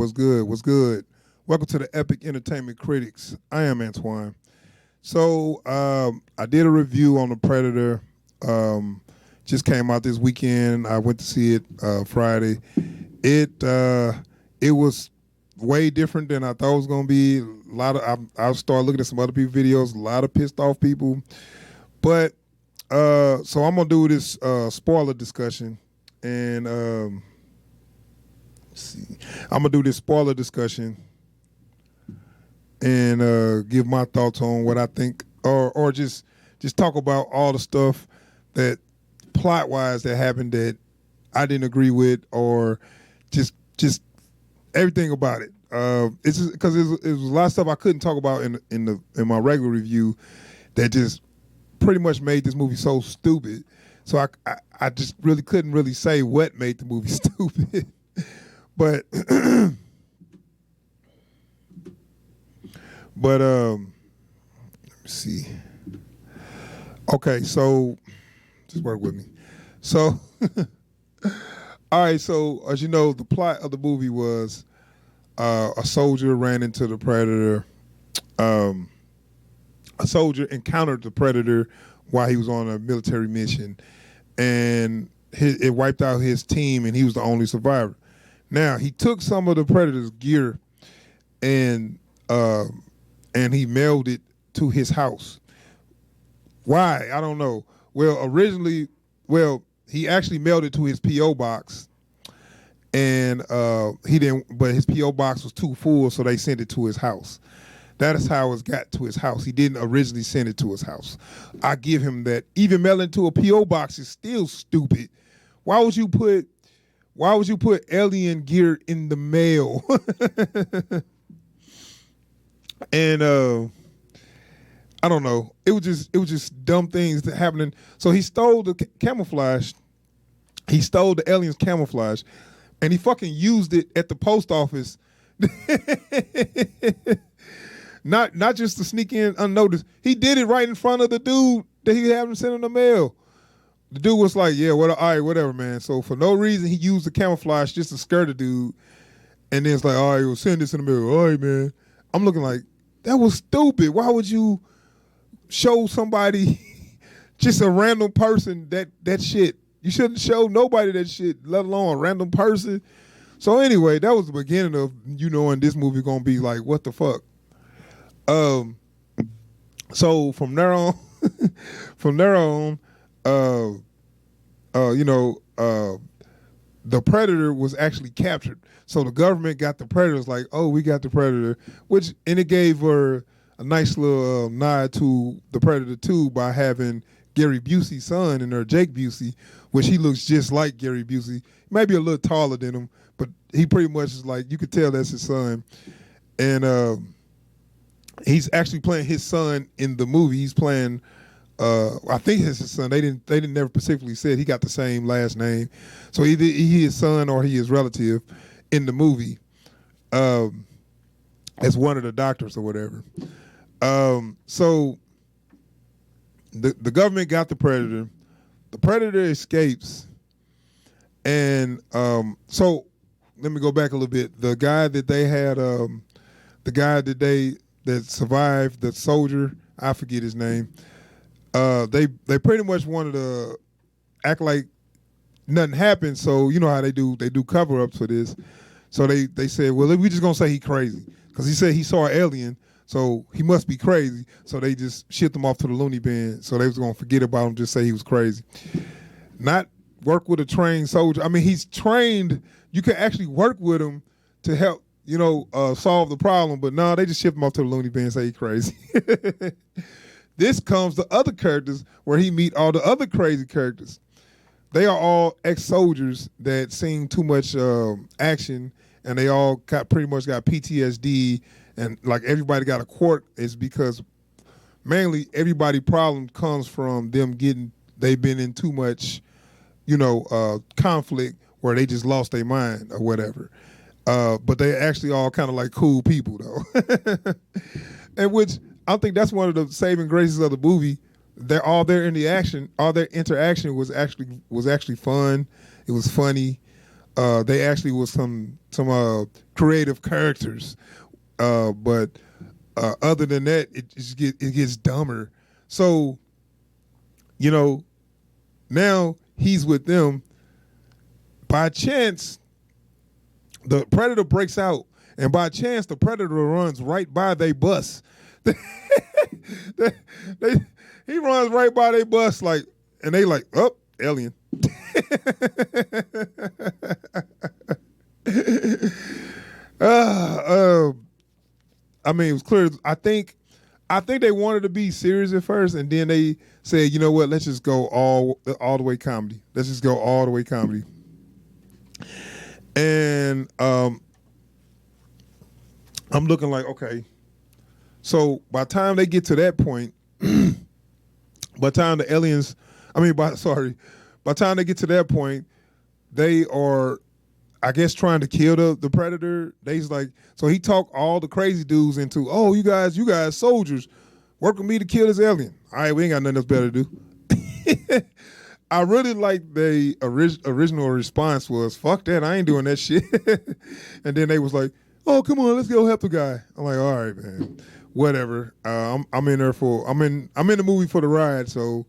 What's good? What's good? Welcome to the Epic Entertainment Critics. I am Antoine. So I did a review on The Predator. Just came out this weekend. I went to see it Friday. It was way different than I thought it was gonna be. A lot of I started looking at some other people's videos. A lot of pissed off people. But so I'm gonna do this spoiler discussion, and let's see. I'm gonna do this spoiler discussion and give my thoughts on what I think, or just talk about all the stuff that plot wise that happened that I didn't agree with, or just everything about it. It's just because it was a lot of stuff I couldn't talk about in my regular review that just pretty much made this movie so stupid. So I just really couldn't really say what made the movie stupid. But let me see. Okay, so just work with me. So all right, so as you know, the plot of the movie was a soldier ran into the Predator. A soldier encountered the Predator while he was on a military mission, and it wiped out his team, and he was the only survivor. Now, he took some of the Predator's gear and he mailed it to his house. Why? I don't know. He actually mailed it to his P.O. box, and he didn't. But his P.O. box was too full, so they sent it to his house. That is how it got to his house. He didn't originally send it to his house. I give him that. Even mailing to a P.O. box is still stupid. Why would you put alien gear in the mail? And I don't know. It was just dumb things that happening. So he stole the camouflage. He stole the alien's camouflage, and he fucking used it at the post office. Not just to sneak in unnoticed. He did it right in front of the dude that he had him send him the mail. The dude was like, yeah, all right, whatever, man. So for no reason, he used the camouflage just to scare the dude. And then it's like, all right, we'll send this in the mail. All right, man. I'm looking like, that was stupid. Why would you show somebody, just a random person, that shit? You shouldn't show nobody that shit, let alone a random person. So anyway, that was the beginning of knowing this movie gonna be like, what the fuck? So from there on, the Predator was actually captured. So the government got the Predators like, oh, we got the Predator, and it gave her a nice little nod to the Predator 2 by having Gary Busey's son in there, Jake Busey, which he looks just like Gary Busey. Maybe a little taller than him, but he pretty much is like, you could tell that's his son. And he's actually playing his son in the movie. He's playing, I think it's his son. They didn't never specifically said he got the same last name. So either he is son or he is relative in the movie, as one of the doctors or whatever. So the government got the Predator. The Predator escapes, and so let me go back a little bit. The guy that they had, that survived, the soldier, I forget his name. They pretty much wanted to act like nothing happened. So you know how they do cover ups for this. So they said, well, we just gonna say he crazy because he said he saw an alien, so he must be crazy. So they just shipped him off to the loony bin. So they was gonna forget about him, just say he was crazy. Not work with a trained soldier. I mean, he's trained. You can actually work with him to help, solve the problem. But no, they just shipped him off to the loony bin and say he crazy. This comes to other characters where he meet all the other crazy characters. They are all ex-soldiers that seen too much action, and they all pretty much got PTSD, and like everybody got a quirk. Is because mainly everybody problem comes from they've been in too much, conflict where they just lost their mind or whatever. But they actually all kind of like cool people though, and which I think that's one of the saving graces of the movie. All their interaction was actually fun. It was funny. they actually was some creative characters, but other than that, it gets dumber. So, you know, now he's with them. By chance, the predator breaks out, and by chance, the predator runs right by their bus. He runs right by their bus, like, and they like, oh, alien. I mean, it was clear. I think they wanted to be serious at first, and then they said, you know what? Let's just go all the way comedy. Let's just go all the way comedy. And I'm looking like, okay. So by the time they get to that point, by the time the aliens, by the time they get to that point, they are, I guess, trying to kill the predator. They's like, so he talked all the crazy dudes into, oh, you guys soldiers, work with me to kill this alien. All right, we ain't got nothing else better to do. I really like the original response was, fuck that, I ain't doing that shit. And then they was like, oh, come on, let's go help the guy. I'm like, all right, man, whatever. I'm in the movie for the ride, so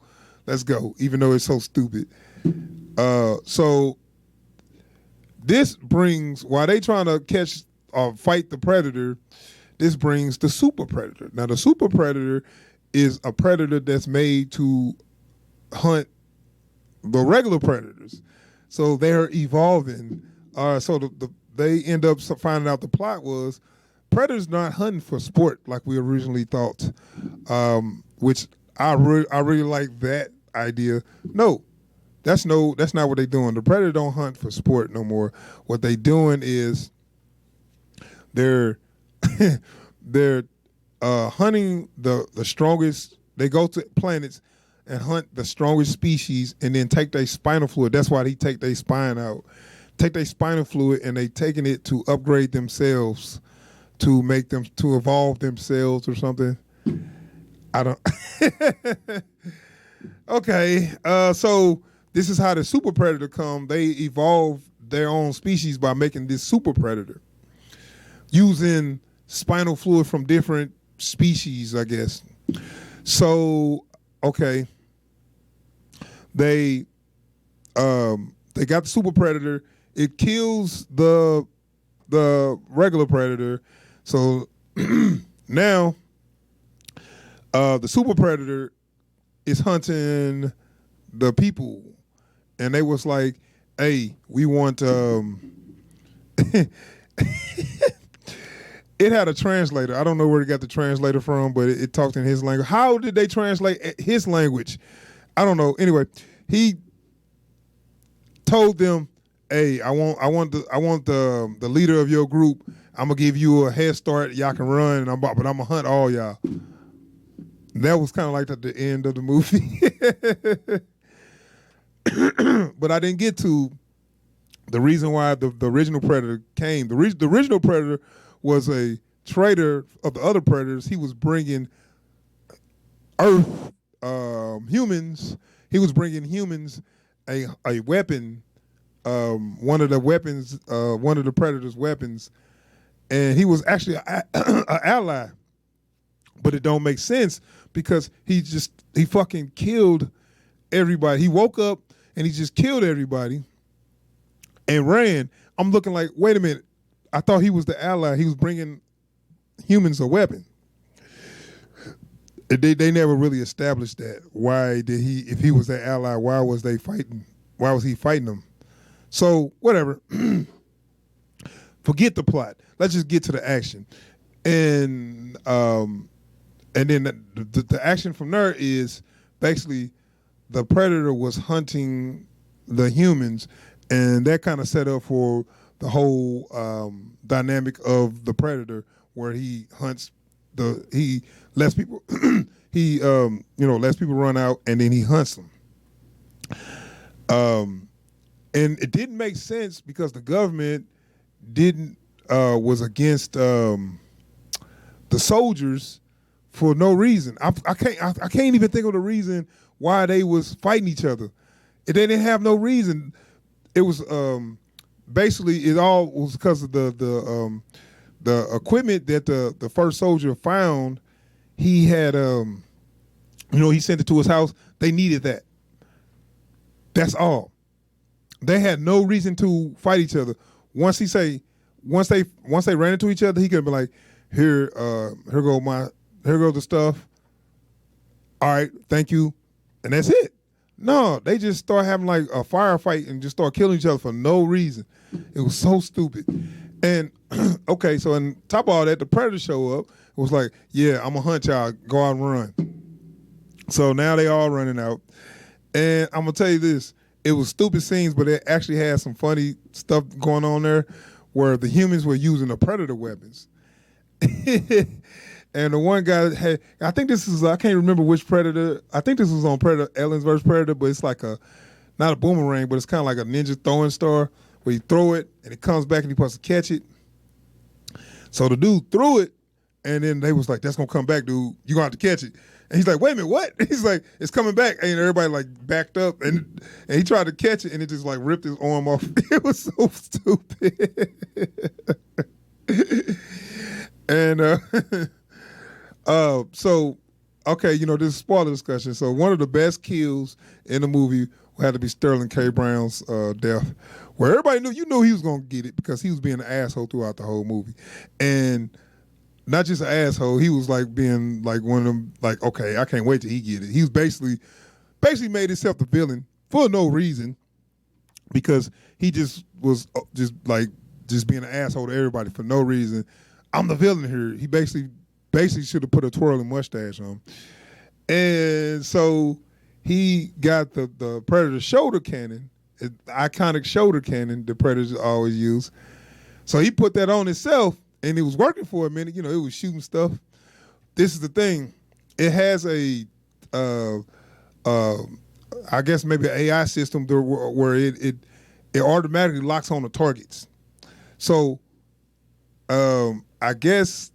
let's go, even though it's so stupid. So this brings, while they trying to catch or fight the predator, this brings the super predator. Now, the super predator is a predator that's made to hunt the regular predators. So they're evolving. So they end up finding out the plot was predators not hunting for sport like we originally thought, which I really like that idea. No, that's not what they're doing. The predator don't hunt for sport no more. What they doing is they're hunting the strongest. They go to planets and hunt the strongest species and then take their spinal fluid. That's why they take their spine out. Take their spinal fluid and they taking it to upgrade themselves, to make them, to evolve themselves or something. I don't. Okay, so this is how the super predator come. They evolve their own species by making this super predator using spinal fluid from different species, I guess. So, okay, they got the super predator. It kills the regular predator. So now the super predator is hunting the people, and they was like, "Hey, we want." It had a translator. I don't know where they got the translator from, but it talked in his language. How did they translate his language? I don't know. Anyway, he told them, "Hey, I want the leader of your group. I'm gonna give you a head start. Y'all can run, but I'm gonna hunt all y'all." That was kind of like at the end of the movie. But I didn't get to the reason why the original predator came. The original predator was a traitor of the other predators. He was bringing Earth humans. He was bringing humans a weapon. One of the predators' weapons, and he was actually an ally. But it don't make sense because he fucking killed everybody. He woke up and he just killed everybody and ran. I'm looking like, wait a minute. I thought he was the ally. He was bringing humans a weapon. They never really established that. Why did he, if he was the ally, why was he fighting them? So, whatever. Forget the plot. Let's just get to the action. And then the action from there is basically the predator was hunting the humans, and that kind of set up for the whole dynamic of the predator, where he hunts he lets people lets people run out, and then he hunts them. And it didn't make sense because the government was against the soldiers for no reason. I can't even think of the reason why they was fighting each other. They didn't have no reason. It was basically it all was because of the equipment that the first soldier found. He had he sent it to his house. They needed that. That's all. They had no reason to fight each other. Once they ran into each other, he could be like, here go the stuff. All right, thank you, and that's it. No, they just start having like a firefight and just start killing each other for no reason. It was so stupid. And okay, so on top of all that, the Predator show up. It was like, yeah, I'm gonna hunt y'all. Go out and run. So now they all running out. And I'm gonna tell you this: it was stupid scenes, but it actually had some funny stuff going on there, where the humans were using the Predator weapons. And the one guy had, I can't remember which Predator. I think this was on Predator, Aliens vs. Predator, but it's like not a boomerang, but it's kind of like a ninja throwing star where you throw it and it comes back and you're supposed to catch it. So the dude threw it, and then they was like, that's going to come back, dude. You're going to have to catch it. And he's like, wait a minute, what? He's like, it's coming back. And everybody like backed up, and he tried to catch it, and it just like ripped his arm off. It was so stupid. And so, okay, this is spoiler discussion. So one of the best kills in the movie had to be Sterling K. Brown's death, where everybody knew he was going to get it because he was being an asshole throughout the whole movie. And not just an asshole, he was like being like one of them, like, okay, I can't wait till he get it. He was basically made himself the villain for no reason, because he just was just being an asshole to everybody for no reason. I'm the villain here. He basically should have put a twirling mustache on. And so he got the Predator shoulder cannon, the iconic shoulder cannon the Predators always use. So he put that on himself, and it was working for a minute. It was shooting stuff. This is the thing. It has a, I guess maybe an AI system where it automatically locks on the targets. So I guess,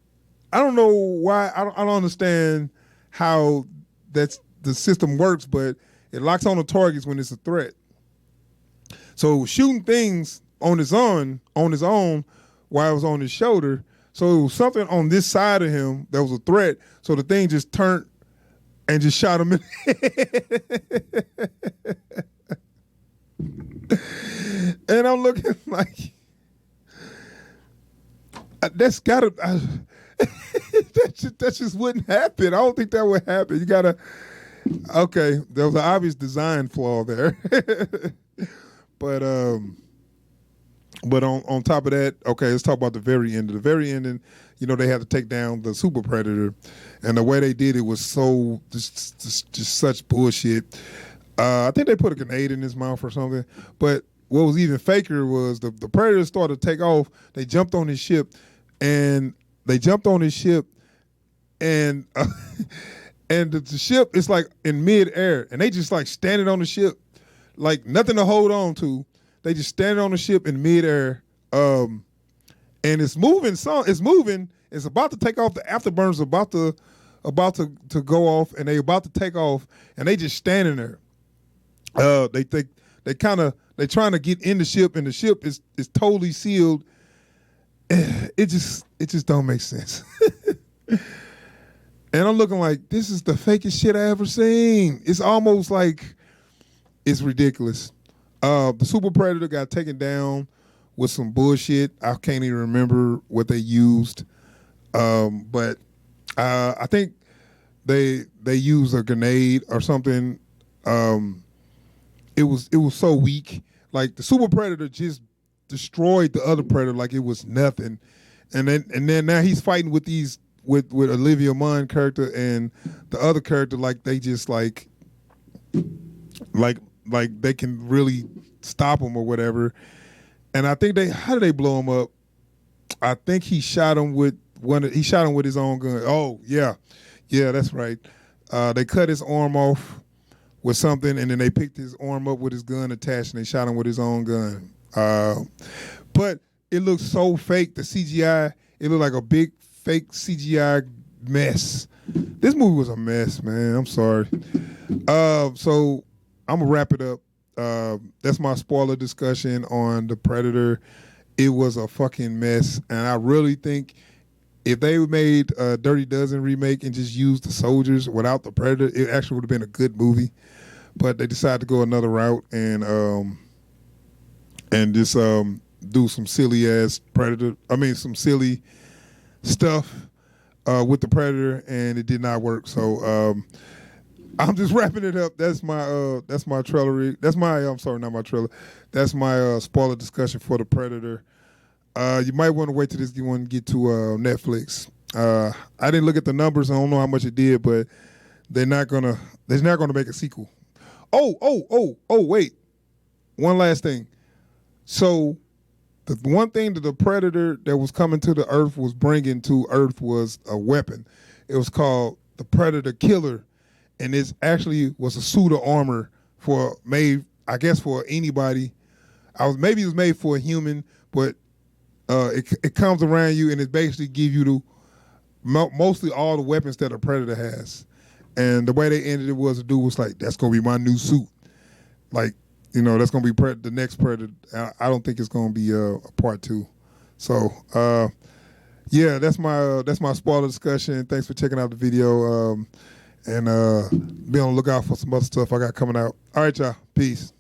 I don't know why, I don't understand how the system works, but it locks on the targets when it's a threat. So shooting things on his own while it was on his shoulder, so it was something on this side of him that was a threat, so the thing just turned and just shot him in the head. And I'm looking like, that's gotta, that just wouldn't happen. I don't think that would happen. You gotta, okay, there was an obvious design flaw there. But on top of that, okay, let's talk about the very end. At the very ending, they had to take down the Super Predator, and the way they did it was so just such bullshit. I think they put a grenade in his mouth or something. But what was even faker was the Predator started to take off. They jumped on his ship, and and the ship is like in midair, and they just like standing on the ship, like nothing to hold on to. They just standing on the ship in midair, and it's moving. It's moving. It's about to take off. The afterburners about to go off, and they about to take off, and they just standing there. They trying to get in the ship, and the ship is totally sealed. It just don't make sense. And I'm looking like, this is the fakest shit I ever seen. It's almost like, it's ridiculous. The Super Predator got taken down with some bullshit. I can't even remember what they used. But I think they used a grenade or something. It was so weak. Like, the Super Predator just destroyed the other Predator like it was nothing. And then now he's fighting with Olivia Munn character and the other character, like they just like they can really stop him or whatever. And I think how did they blow him up? I think he shot him with his own gun. Oh yeah, that's right. They cut his arm off with something, and then they picked his arm up with his gun attached, and they shot him with his own gun. But it looked so fake. The CGI, it looked like a big fake CGI mess. This movie was a mess, man. I'm sorry. So I'm gonna wrap it up. That's my spoiler discussion on the Predator. It was a fucking mess, and I really think if they made a Dirty Dozen remake and just used the soldiers without the Predator, it actually would have been a good movie. But they decided to go another route and just do some silly ass Predator. I mean, some silly stuff with the Predator, and it did not work. So I'm just wrapping it up. That's my trailer. That's my I'm sorry, not my trailer. That's my spoiler discussion for the Predator. You might want to wait till this one get to Netflix. I didn't look at the numbers. I don't know how much it did, but they're not gonna make a sequel. Oh, wait. One last thing. So the one thing that the Predator that was coming to the Earth was bringing to Earth was a weapon. It was called the Predator Killer, and it actually was a suit of armor made, I guess, for anybody. Maybe it was made for a human, but it comes around you and it basically gives you mostly all the weapons that a Predator has. And the way they ended it was the dude was like, "That's gonna be my new suit." Like, that's gonna be the next Predator. I don't think it's gonna be a part 2. So yeah, that's my spoiler discussion. Thanks for checking out the video, and be on the lookout for some other stuff I got coming out. All right, y'all. Peace.